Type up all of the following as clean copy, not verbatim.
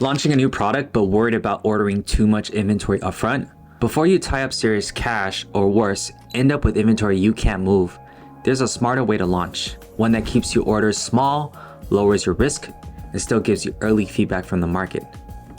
Launching a new product but worried about ordering too much inventory upfront? Before you tie up serious cash, or worse, end up with inventory you can't move, there's a smarter way to launch. One that keeps your orders small, lowers your risk, and still gives you early feedback from the market.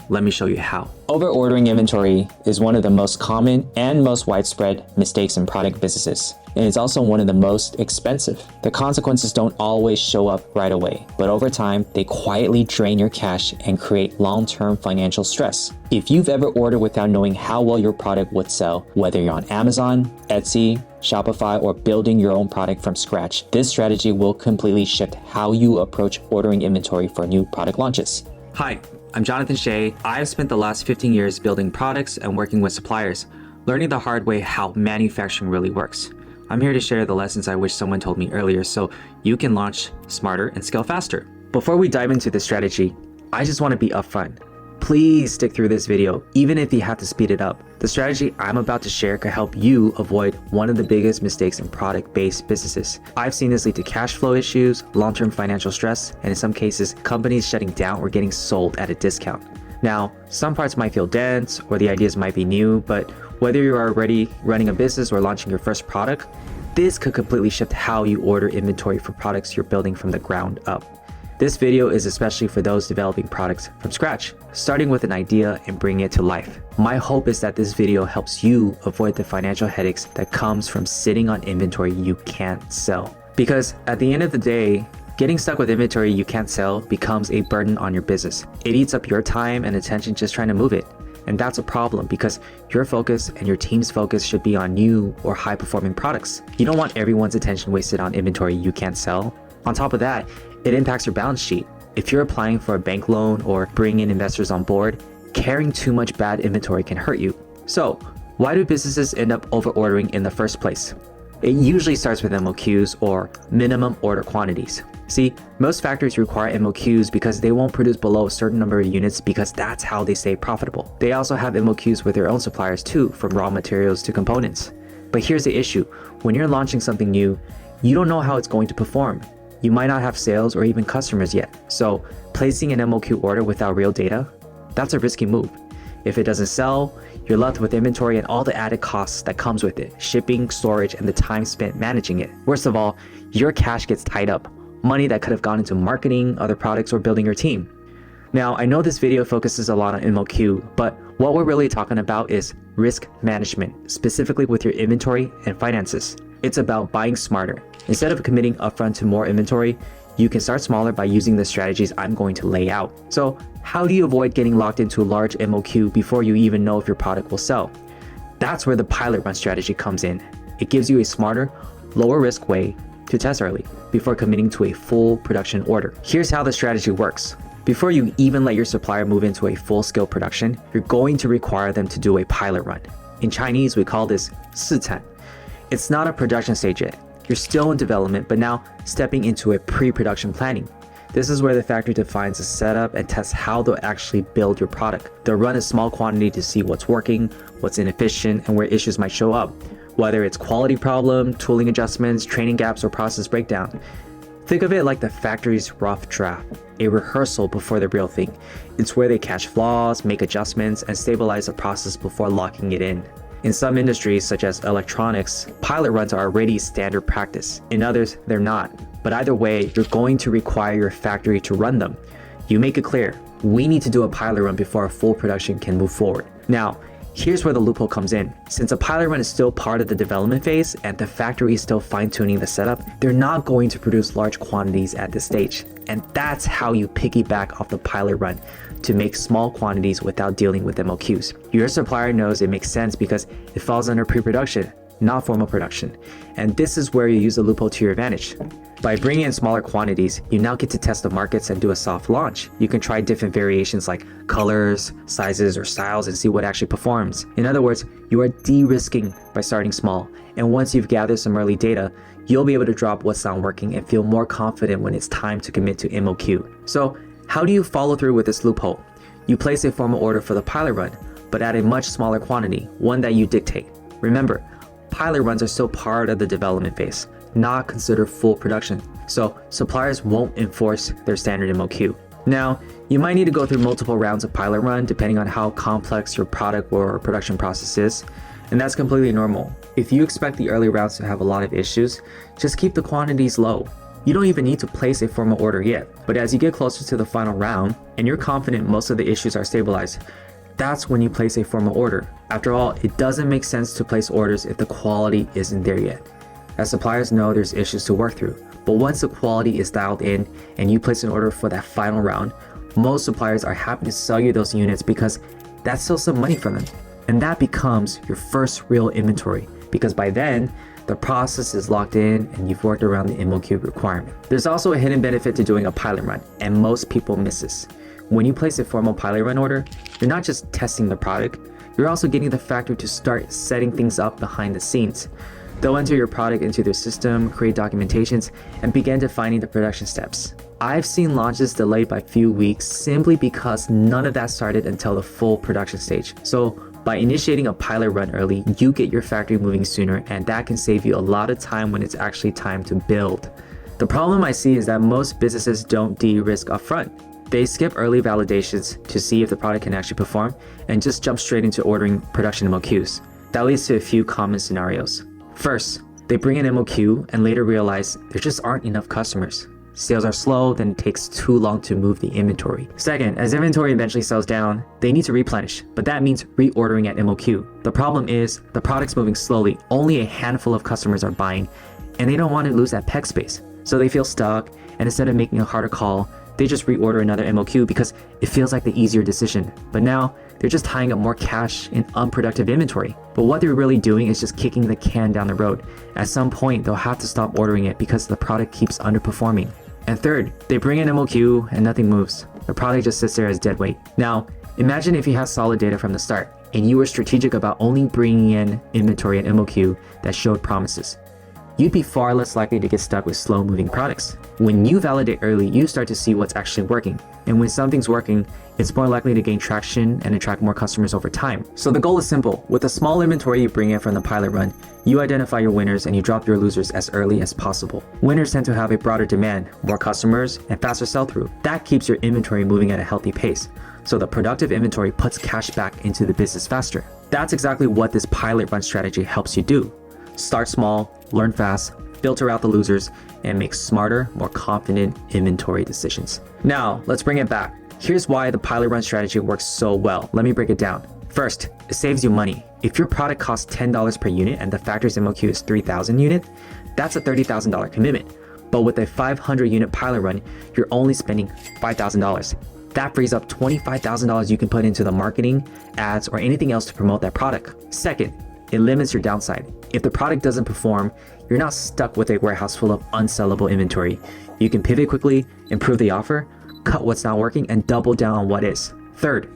Let me show you how. Overordering inventory is one of the most common and most widespread mistakes in product businesses, and it's also one of the most expensive. The consequences don't always show up right away, but over time, they quietly drain your cash and create long-term financial stress. If you've ever ordered without knowing how well your product would sell, whether you're on Amazon, Etsy, Shopify, or building your own product from scratch, this strategy will completely shift how you approach ordering inventory for new product launches. Hi, I'm Jonathan Shea. I've spent the last 15 years building products and working with suppliers, learning the hard way how manufacturing really works. I'm here to share the lessons I wish someone told me earlier so you can launch smarter and scale faster. Before we dive into this strategy, I just want to be upfront. Please stick through this video, even if you have to speed it up. The strategy I'm about to share could help you avoid one of the biggest mistakes in product-based businesses. I've seen this lead to cash flow issues, long-term financial stress, and in some cases, companies shutting down or getting sold at a discount. Now, some parts might feel dense or the ideas might be new, but whether you're already running a business or launching your first product, this could completely shift how you order inventory for products you're building from the ground up. This video is especially for those developing products from scratch, starting with an idea and bringing it to life. My hope is that this video helps you avoid the financial headaches that comes from sitting on inventory you can't sell. Because at the end of the day, getting stuck with inventory you can't sell becomes a burden on your business. It eats up your time and attention just trying to move it. And that's a problem because your focus and your team's focus should be on new or high-performing products. You don't want everyone's attention wasted on inventory you can't sell. On top of that, it impacts your balance sheet. If you're applying for a bank loan or bringing in investors on board, carrying too much bad inventory can hurt you. So, why do businesses end up over-ordering in the first place? It usually starts with MOQs, or minimum order quantities. See, most factories require MOQs because they won't produce below a certain number of units because that's how they stay profitable. They also have MOQs with their own suppliers too, from raw materials to components. But here's the issue. When you're launching something new, you don't know how it's going to perform. You might not have sales or even customers yet. So placing an MOQ order without real data, that's a risky move. If it doesn't sell, you're left with inventory and all the added costs that comes with it, shipping, storage, and the time spent managing it. Worst of all, your cash gets tied up, money that could have gone into marketing, other products, or building your team. Now, I know this video focuses a lot on MOQ, but what we're really talking about is risk management, specifically with your inventory and finances. It's about buying smarter. Instead of committing upfront to more inventory, you can start smaller by using the strategies I'm going to lay out. So, how do you avoid getting locked into a large MOQ before you even know if your product will sell? That's where the pilot run strategy comes in. It gives you a smarter, lower risk way to test early before committing to a full production order. Here's how the strategy works. Before you even let your supplier move into a full-scale production, you're going to require them to do a pilot run. In Chinese, we call this 试产. It's not a production stage yet. You're still in development, but now stepping into a pre-production planning. This is where the factory defines the setup and tests how they'll actually build your product. They'll run a small quantity to see what's working, what's inefficient, and where issues might show up, whether it's quality problem, tooling adjustments, training gaps, or process breakdown. Think of it like the factory's rough draft, a rehearsal before the real thing. It's where they catch flaws, make adjustments, and stabilize the process before locking it in. In some industries, such as electronics, pilot runs are already standard practice. In others, they're not. But either way, you're going to require your factory to run them. You make it clear, we need to do a pilot run before a full production can move forward. Now, here's where the loophole comes in. Since a pilot run is still part of the development phase and the factory is still fine-tuning the setup, they're not going to produce large quantities at this stage. And that's how you piggyback off the pilot run to make small quantities without dealing with MOQs. Your supplier knows it makes sense because it falls under pre-production, not formal production. And this is where you use the loophole to your advantage. By bringing in smaller quantities, you now get to test the markets and do a soft launch. You can try different variations like colors, sizes, or styles and see what actually performs. In other words, you are de-risking by starting small. And once you've gathered some early data, you'll be able to drop what's not working and feel more confident when it's time to commit to MOQ. So, how do you follow through with this loophole? You place a formal order for the pilot run, but at a much smaller quantity, one that you dictate. Remember, pilot runs are still part of the development phase, not considered full production. So suppliers won't enforce their standard MOQ. Now, you might need to go through multiple rounds of pilot run depending on how complex your product or production process is, and that's completely normal. If you expect the early rounds to have a lot of issues, just keep the quantities low. You don't even need to place a formal order yet, but as you get closer to the final round and you're confident most of the issues are stabilized, that's when you place a formal order. After all, it doesn't make sense to place orders if the quality isn't there yet, as suppliers know there's issues to work through. But once the quality is dialed in and you place an order for that final round, most suppliers are happy to sell you those units because that's still some money for them. And that becomes your first real inventory, because by then, the process is locked in and you've worked around the MOQ requirement. There's also a hidden benefit to doing a pilot run, and most people miss this. When you place a formal pilot run order, you're not just testing the product, you're also getting the factory to start setting things up behind the scenes. They'll enter your product into their system, create documentations, and begin defining the production steps. I've seen launches delayed by a few weeks simply because none of that started until the full production stage. So by initiating a pilot run early, you get your factory moving sooner, and that can save you a lot of time when it's actually time to build. The problem I see is that most businesses don't de-risk upfront. They skip early validations to see if the product can actually perform and just jump straight into ordering production MOQs. That leads to a few common scenarios. First, they bring in MOQ and later realize there just aren't enough customers. Sales are slow, then it takes too long to move the inventory. Second, as inventory eventually sells down, they need to replenish, but that means reordering at MOQ. The problem is the product's moving slowly, only a handful of customers are buying, and they don't want to lose that peg space. So they feel stuck, and instead of making a harder call, they just reorder another MOQ because it feels like the easier decision. But now, they're just tying up more cash in unproductive inventory. But what they're really doing is just kicking the can down the road. At some point, they'll have to stop ordering it because the product keeps underperforming. And third, they bring in MOQ and nothing moves. The product just sits there as dead weight. Now, imagine if you had solid data from the start and you were strategic about only bringing in inventory and MOQ that showed promises. You'd be far less likely to get stuck with slow-moving products. When you validate early, you start to see what's actually working. And when something's working, it's more likely to gain traction and attract more customers over time. So the goal is simple. With a small inventory you bring in from the pilot run, you identify your winners and you drop your losers as early as possible. Winners tend to have a broader demand, more customers, and faster sell-through. That keeps your inventory moving at a healthy pace. So the productive inventory puts cash back into the business faster. That's exactly what this pilot run strategy helps you do. Start small, learn fast, filter out the losers, and make smarter, more confident inventory decisions. Now, let's bring it back. Here's why the pilot run strategy works so well. Let me break it down. First, it saves you money. If your product costs $10 per unit and the factory's MOQ is 3,000 units, that's a $30,000 commitment. But with a 500 unit pilot run, you're only spending $5,000. That frees up $25,000 you can put into the marketing, ads, or anything else to promote that product. Second, it limits your downside. If the product doesn't perform, you're not stuck with a warehouse full of unsellable inventory. You can pivot quickly, improve the offer, cut what's not working, and double down on what is. Third,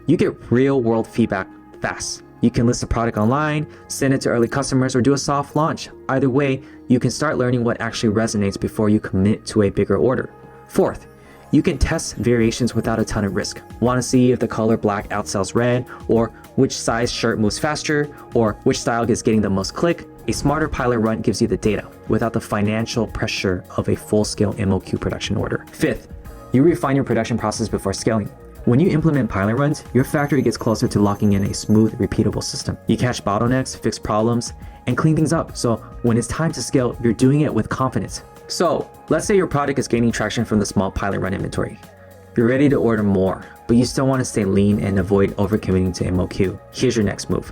you get real-world feedback fast. You can list the product online, send it to early customers, or do a soft launch. Either way, you can start learning what actually resonates before you commit to a bigger order. Fourth, you can test variations without a ton of risk. Want to see if the color black outsells red, or which size shirt moves faster, or which style is getting the most click? A smarter pilot run gives you the data without the financial pressure of a full-scale MOQ production order. Fifth, you refine your production process before scaling. When you implement pilot runs, your factory gets closer to locking in a smooth, repeatable system. You catch bottlenecks, fix problems, and clean things up, so when it's time to scale, you're doing it with confidence. So, let's say your product is gaining traction from the small pilot run inventory. You're ready to order more, but you still want to stay lean and avoid overcommitting to MOQ. Here's your next move.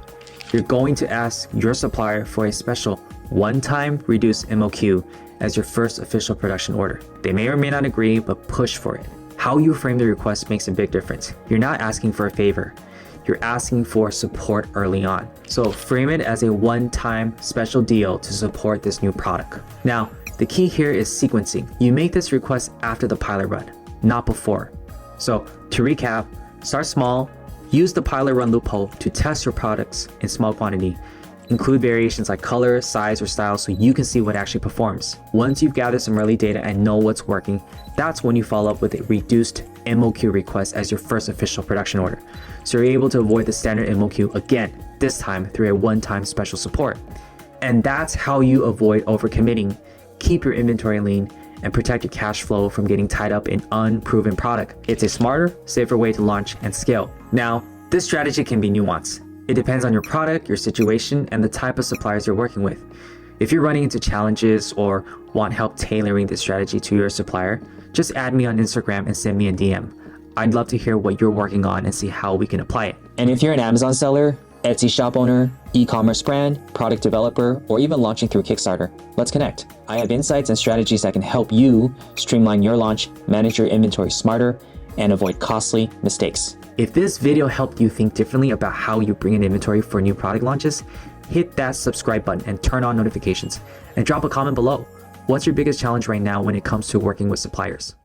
You're going to ask your supplier for a special one-time reduced MOQ as your first official production order. They may or may not agree, but push for it. How you frame the request makes a big difference. You're not asking for a favor. You're asking for support early on. So frame it as a one-time special deal to support this new product. Now, the key here is sequencing. You make this request after the pilot run, not before. So to recap, start small, use the pilot run loophole to test your products in small quantity. Include variations like color, size, or style so you can see what actually performs. Once you've gathered some early data and know what's working, that's when you follow up with a reduced MOQ request as your first official production order. So you're able to avoid the standard MOQ again, this time through a one-time special support. And that's how you avoid overcommitting, keep your inventory lean, and protect your cash flow from getting tied up in unproven product. It's a smarter, safer way to launch and scale. Now, this strategy can be nuanced. It depends on your product, your situation, and the type of suppliers you're working with. If you're running into challenges or want help tailoring this strategy to your supplier, just add me on Instagram and send me a DM. I'd love to hear what you're working on and see how we can apply it. And if you're an Amazon seller, Etsy shop owner, e-commerce brand, product developer, or even launching through Kickstarter, let's connect. I have insights and strategies that can help you streamline your launch, manage your inventory smarter, and avoid costly mistakes. If this video helped you think differently about how you bring in inventory for new product launches, hit that subscribe button and turn on notifications, and drop a comment below. What's your biggest challenge right now when it comes to working with suppliers?